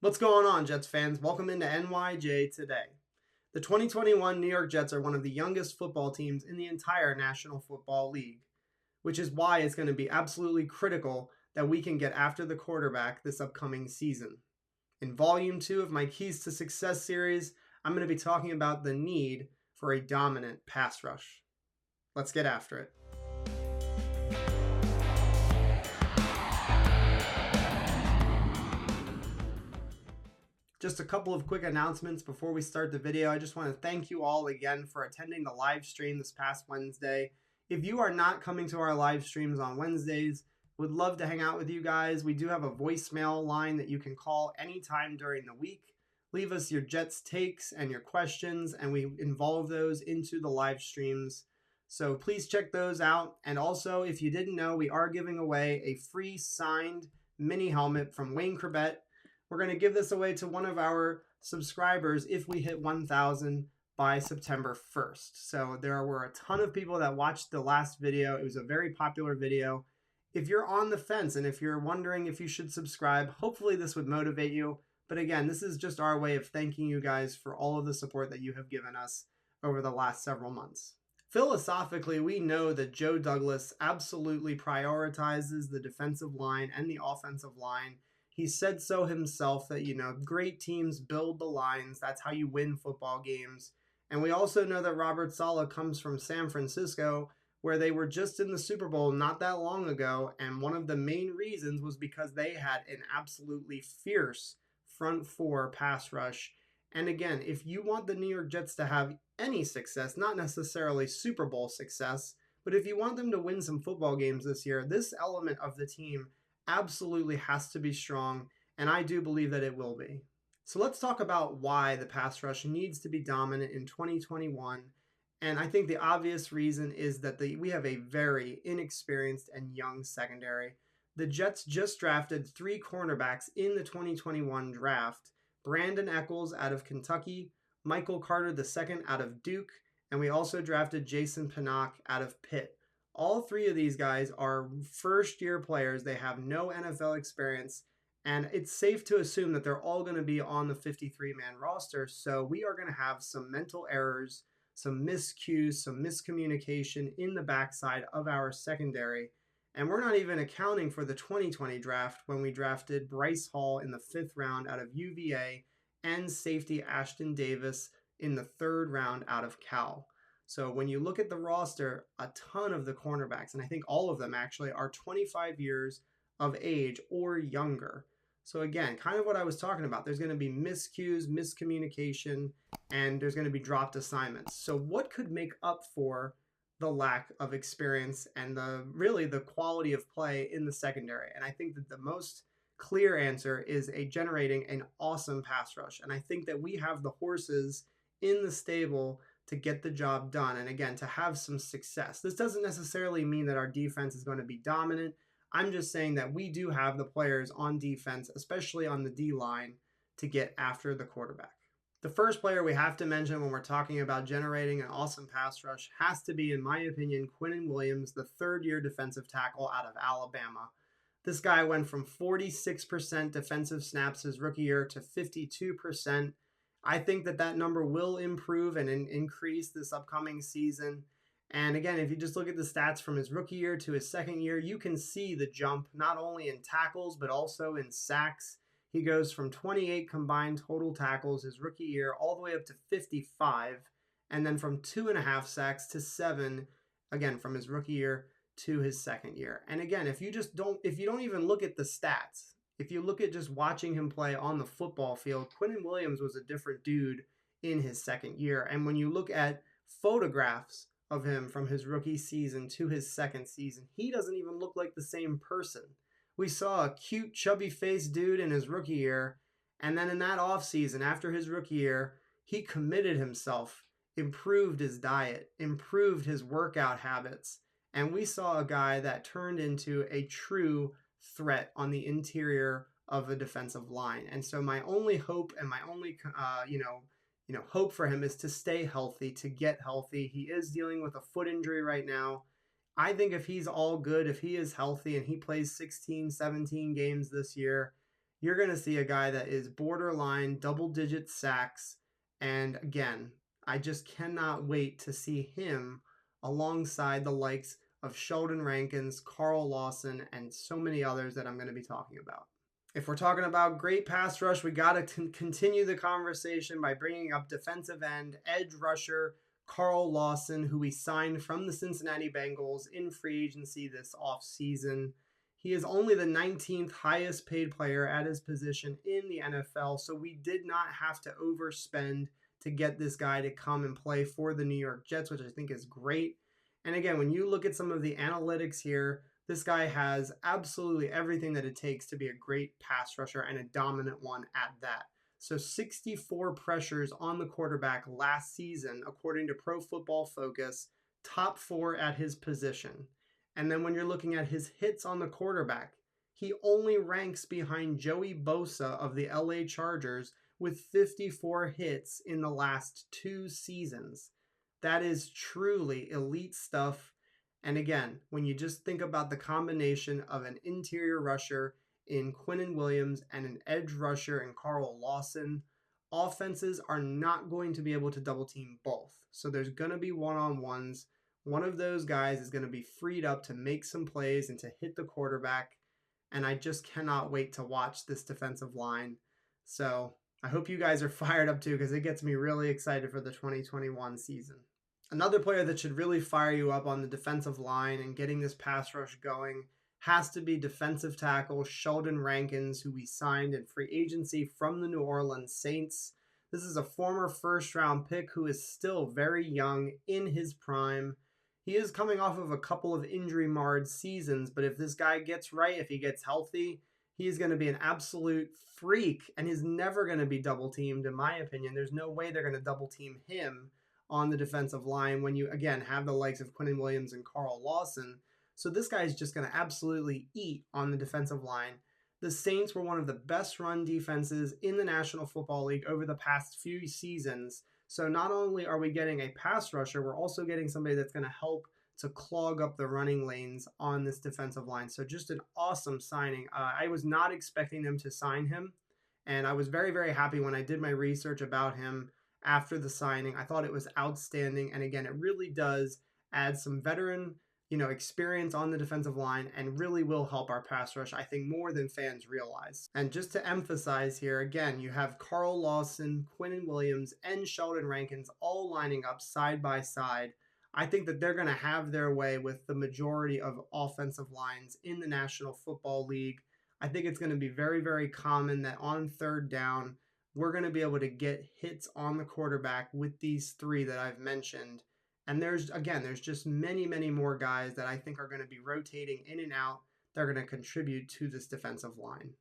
What's going on, Jets fans? Welcome into NYJ Today. The 2021 New York Jets are one of the youngest football teams in the entire National Football League, which is why it's going to be absolutely critical that we can get after the quarterback this upcoming season. In Volume 2 of my Keys to Success series, I'm going to be talking about the need for a dominant pass rush. Let's get after it. Just a couple of quick announcements before we start the video. I just want to thank you all again for attending the live stream this past Wednesday. If you are not coming to our live streams on Wednesdays, would love to hang out with you guys. We do have a voicemail line that you can call anytime during the week. Leave us your Jets takes and your questions, and we involve those into the live streams. So please check those out. And also, if you didn't know, we are giving away a free signed mini helmet from Wayne Corbett. We're going to give this away to one of our subscribers if we hit 1,000 by September 1st. So there were a ton of people that watched the last video. It was a very popular video. If you're on the fence and if you're wondering if you should subscribe, hopefully this would motivate you. But again, this is just our way of thanking you guys for all of the support that you have given us over the last several months. Philosophically, we know that Joe Douglas absolutely prioritizes the defensive line and the offensive line. He said so himself that, great teams build the lines. That's how you win football games. And we also know that Robert Saleh comes from San Francisco, where they were just in the Super Bowl not that long ago. And one of the main reasons was because they had an absolutely fierce front four pass rush. And again, if you want the New York Jets to have any success, not necessarily Super Bowl success, but if you want them to win some football games this year, this element of the team absolutely has to be strong, and I do believe that it will be. So let's talk about why the pass rush needs to be dominant in 2021. And I think the obvious reason is that we have a very inexperienced and young secondary. The Jets just drafted 3 cornerbacks in the 2021 draft: Brandon Echols out of Kentucky, Michael Carter II out of Duke, and we also drafted Jason Pinnock out of Pitt. All 3 of these guys are first-year players. They have no NFL experience, and it's safe to assume that they're all going to be on the 53-man roster. So we are going to have some mental errors, some miscues, some miscommunication in the backside of our secondary. And we're not even accounting for the 2020 draft when we drafted Bryce Hall in the 5th round out of UVA and safety Ashton Davis in the 3rd round out of Cal. So when you look at the roster, a ton of the cornerbacks, and I think all of them actually, are 25 years of age or younger. So again, kind of what I was talking about. There's going to be miscues, miscommunication, and there's going to be dropped assignments. So what could make up for the lack of experience and the quality of play in the secondary? And I think that the most clear answer is generating an awesome pass rush. And I think that we have the horses in the stable to get the job done, and again, to have some success. This doesn't necessarily mean that our defense is going to be dominant. I'm just saying that we do have the players on defense, especially on the D-line, to get after the quarterback. The first player we have to mention when we're talking about generating an awesome pass rush has to be, in my opinion, Quinn Williams, the 3rd-year defensive tackle out of Alabama. This guy went from 46% defensive snaps his rookie year to 52%. I think that number will improve and increase this upcoming season. And again, if you just look at the stats from his rookie year to his 2nd year, you can see the jump not only in tackles, but also in sacks. He goes from 28 combined total tackles his rookie year all the way up to 55, and then from 2.5 sacks to 7, again, from his rookie year to his 2nd year. And again, if you don't even look at the stats, if you look at just watching him play on the football field, Quinn Williams was a different dude in his 2nd year. And when you look at photographs of him from his rookie season to his 2nd season, he doesn't even look like the same person. We saw a cute, chubby-faced dude in his rookie year, and then in that offseason, after his rookie year, he committed himself, improved his diet, improved his workout habits, and we saw a guy that turned into a true threat on the interior of a defensive line. And so my only hope and my only hope for him is to stay healthy, to get healthy. He is dealing with a foot injury right now. I think if he's all good, if he is healthy and he plays 16, 17 games this year, you're going to see a guy that is borderline double-digit sacks. And again, I just cannot wait to see him alongside the likes of Sheldon Rankins, Carl Lawson, and so many others that I'm going to be talking about. If we're talking about great pass rush, we got to continue the conversation by bringing up defensive end, edge rusher, Carl Lawson, who we signed from the Cincinnati Bengals in free agency this offseason. He is only the 19th highest paid player at his position in the NFL, so we did not have to overspend to get this guy to come and play for the New York Jets, which I think is great. And again, when you look at some of the analytics here, this guy has absolutely everything that it takes to be a great pass rusher and a dominant one at that. So 64 pressures on the quarterback last season, according to Pro Football Focus, top 4 at his position. And then when you're looking at his hits on the quarterback, he only ranks behind Joey Bosa of the LA Chargers with 54 hits in the last 2 seasons. That is truly elite stuff. And again, when you just think about the combination of an interior rusher in Quinn Williams and an edge rusher in Carl Lawson, offenses are not going to be able to double team both. So there's going to be one-on-ones. One of those guys is going to be freed up to make some plays and to hit the quarterback. And I just cannot wait to watch this defensive line. So I hope you guys are fired up too, because it gets me really excited for the 2021 season. Another player that should really fire you up on the defensive line and getting this pass rush going has to be defensive tackle Sheldon Rankins, who we signed in free agency from the New Orleans Saints. This is a former first-round pick who is still very young in his prime. He is coming off of a couple of injury-marred seasons, but if this guy gets right, if he gets healthy, he is going to be an absolute freak, and he's never going to be double-teamed, in my opinion. There's no way they're going to double-team him on the defensive line when you, again, have the likes of Quinn Williams and Carl Lawson. So this guy is just going to absolutely eat on the defensive line. The Saints were one of the best run defenses in the National Football League over the past few seasons. So not only are we getting a pass rusher, we're also getting somebody that's going to help to clog up the running lanes on this defensive line. So just an awesome signing. I was not expecting them to sign him, and I was very, very happy when I did my research about him after the signing. I thought it was outstanding, and again, it really does add some veteran, experience on the defensive line and really will help our pass rush, I think, more than fans realize. And just to emphasize here, again, you have Carl Lawson, Quinn Williams, and Sheldon Rankins all lining up side by side. I think that they're going to have their way with the majority of offensive lines in the National Football League. I think it's going to be very, very common that on third down, we're going to be able to get hits on the quarterback with these 3 that I've mentioned. And there's just many, many more guys that I think are going to be rotating in and out. They're going to contribute to this defensive line.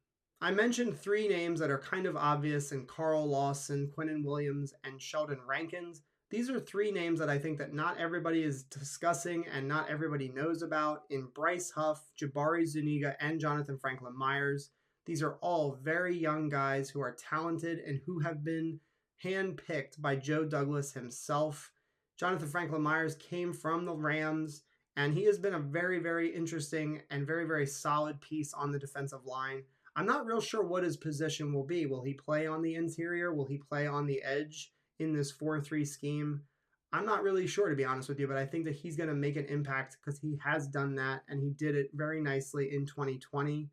I mentioned 3 names that are kind of obvious in Carl Lawson, Quinn Williams, and Sheldon Rankins. These are 3 names that I think that not everybody is discussing and not everybody knows about in Bryce Huff, Jabari Zuniga, and Jonathan Franklin Myers. These are all very young guys who are talented and who have been handpicked by Joe Douglas himself. Jonathan Franklin Myers came from the Rams, and he has been a very, very interesting and very, very solid piece on the defensive line. I'm not real sure what his position will be. Will he play on the interior? Will he play on the edge in this 4-3 scheme? I'm not really sure, to be honest with you, but I think that he's going to make an impact because he has done that, and he did it very nicely in 2020.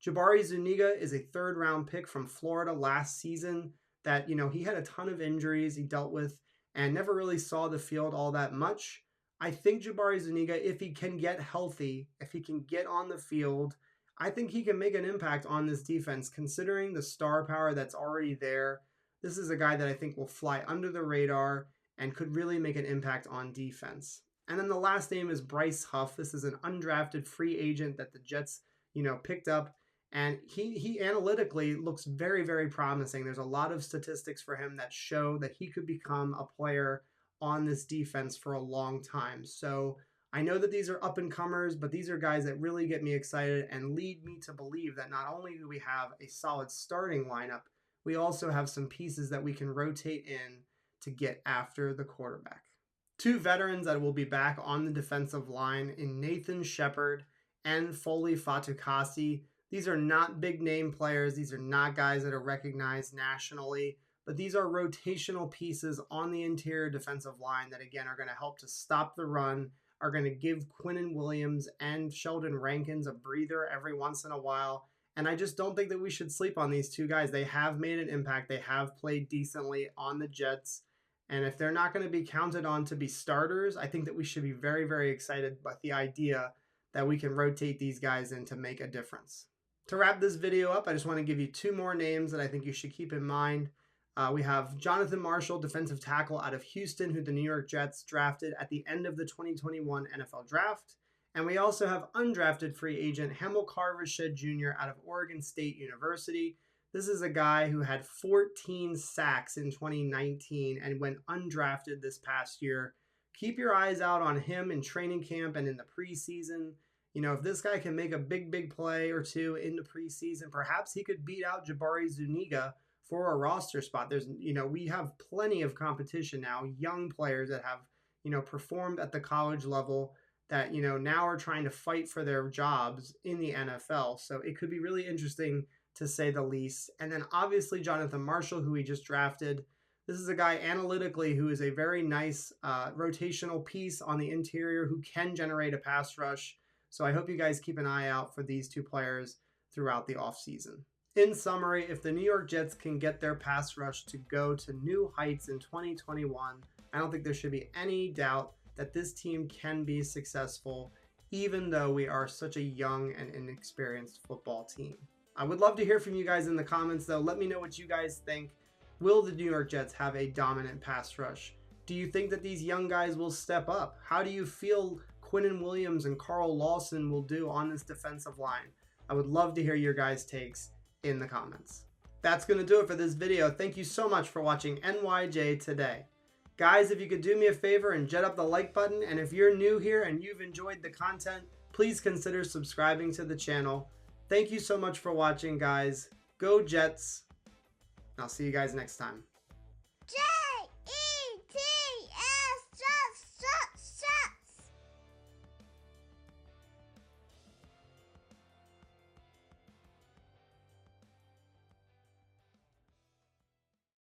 Jabari Zuniga is a 3rd-round pick from Florida last season that, he had a ton of injuries he dealt with and never really saw the field all that much. I think Jabari Zuniga, if he can get healthy, if he can get on the field, I think he can make an impact on this defense, considering the star power that's already there. This is a guy that I think will fly under the radar and could really make an impact on defense. And then the last name is Bryce Huff. This is an undrafted free agent that the Jets, picked up. And he analytically looks very, very promising. There's a lot of statistics for him that show that he could become a player on this defense for a long time. So I know that these are up-and-comers, but these are guys that really get me excited and lead me to believe that not only do we have a solid starting lineup, we also have some pieces that we can rotate in to get after the quarterback. 2 veterans that will be back on the defensive line in Nathan Shepard and Foley Fatukasi. These are not big name players. These are not guys that are recognized nationally, but these are rotational pieces on the interior defensive line that, again, are going to help to stop the run, are going to give Quinn Williams and Sheldon Rankins a breather every once in a while. And I just don't think that we should sleep on these two guys. They have made an impact. They have played decently on the Jets. And if they're not going to be counted on to be starters, I think that we should be very, very excited about the idea that we can rotate these guys in to make a difference. To wrap this video up, I just want to give you two more names that I think you should keep in mind. We have Jonathan Marshall, defensive tackle out of Houston, who the New York Jets drafted at the end of the 2021 NFL Draft. And we also have undrafted free agent Hamilcar Rashed Jr. out of Oregon State University. This is a guy who had 14 sacks in 2019 and went undrafted this past year. Keep your eyes out on him in training camp and in the preseason. You know, if this guy can make a big play or two in the preseason, perhaps he could beat out Jabari Zuniga for a roster spot. We have plenty of competition now, young players that have, performed at the college level that, now are trying to fight for their jobs in the NFL. So it could be really interesting to say the least. And then obviously Jonathan Marshall, who we just drafted. This is a guy analytically who is a very nice rotational piece on the interior who can generate a pass rush. So I hope you guys keep an eye out for these two players throughout the offseason. In summary, if the New York Jets can get their pass rush to go to new heights in 2021, I don't think there should be any doubt that this team can be successful, even though we are such a young and inexperienced football team. I would love to hear from you guys in the comments, though. Let me know what you guys think. Will the New York Jets have a dominant pass rush? Do you think that these young guys will step up? How do you feel Quinn Williams and Carl Lawson will do on this defensive line? I would love to hear your guys' takes in the comments. That's going to do it for this video. Thank you so much for watching NYJ Today. Guys, if you could do me a favor and jet up the like button, and if you're new here and you've enjoyed the content, please consider subscribing to the channel. Thank you so much for watching, guys. Go Jets. I'll see you guys next time.